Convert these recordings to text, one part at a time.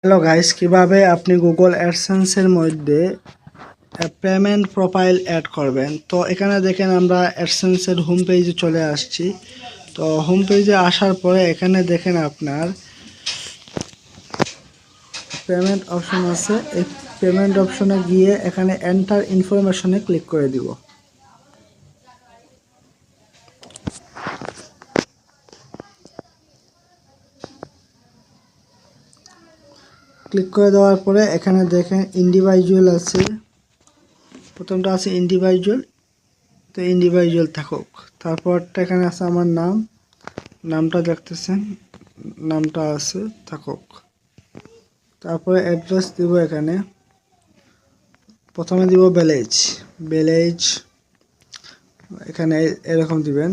Hello guys, কিভাবে আপনি Google অ্যাডসেন্সের মধ্যে পেমেন্ট প্রোফাইল অ্যাড করবেন। তো এখানে দেখেন আমরা অ্যাডসেন্সের হোম পেজে চলে আসছি। তো হোম পেজে আসার পরে এখানে দেখেন আপনার পেমেন্ট অপশন আছে। এই পেমেন্ট অপশনে গিয়ে এখানে এন্টার ইনফরমেশনে ক্লিক করে দিব। ক্লিক করে দেওয়ার পরে এখানে দেখেন ইন্ডিভিজুয়াল আছে, প্রথমটা আছে ইন্ডিভিজুয়াল। তো ইন্ডিভিজুয়াল থাকুক। তারপরটা এখানে আছে আমার নামটা দেখতেছেন, নামটা আছে থাকুক। তারপরে অ্যাড্রেস দিব, এখানে প্রথমে দিব ভিলেজ এখানে এরকম দিবেন।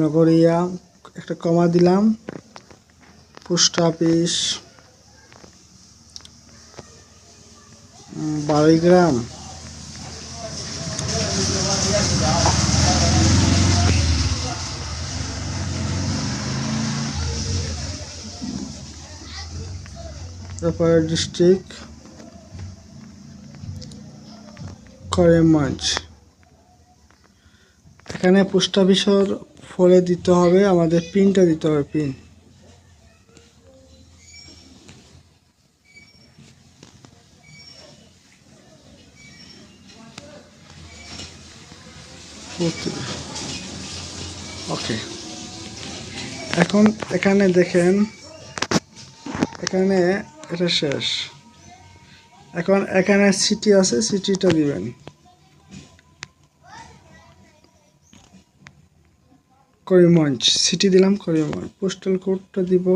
নগরিয়া একটা কমা দিলাম। পোস্ট অফিস 12 গ্রাম। তারপরে ডিস্ট্রিক্ট করিমগঞ্জ। এখানে পোস্ট অফিসের ফলে দিতে হবে, আমাদের পিনটা দিতে হবে। পিন ওকে। এখন এখানে দেখেন, এখানে এটা শেষ। এখন এখানে সিটি আছে, সিটিটা দিবেন। করিমগঞ্জ সিটি দিলাম, করিমগঞ্জ। পোস্টাল কোডটা দিব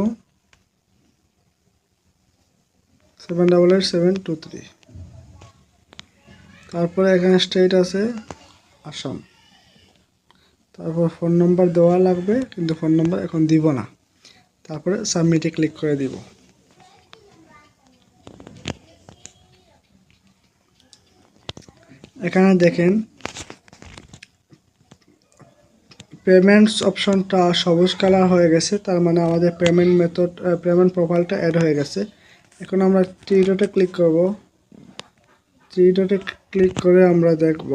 788723। তারপরে এখানে স্টেট আছে আসাম। তারপর ফোন নাম্বার দেওয়া লাগবে, কিন্তু ফোন নাম্বার এখন দিব না। তারপরে সাবমিটে ক্লিক করে দিব। এখানে দেখেন পেমেন্টস অপশনটা সবুজ কালার হয়ে গেছে, তার মানে আমাদের পেমেন্ট প্রোফাইলটা অ্যাড হয়ে গেছে। এখন আমরা থ্রি ডটে ক্লিক করব। থ্রি ডটে ক্লিক করে আমরা দেখব।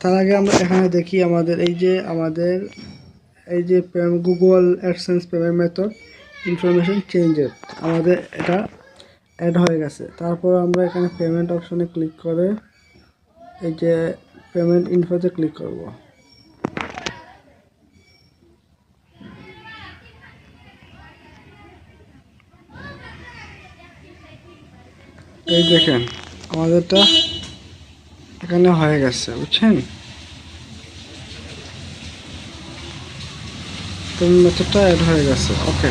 তার আগে আমরা এখানে দেখি আমাদের এই যে Google AdSense payment method information চেঞ্জের আমাদের এটা অ্যাড হয়ে গেছে। তারপর আমরা এখানে পেমেন্ট অপশনে ক্লিক করে এই যে পেমেন্ট ইনফোতে ক্লিক করব। এই দেখেন আমাদেরটা এখানে হয়ে গেছে, বুঝছেন? পেমেন্ট মেথডটা অ্যাড হয়ে গেছে। ওকে।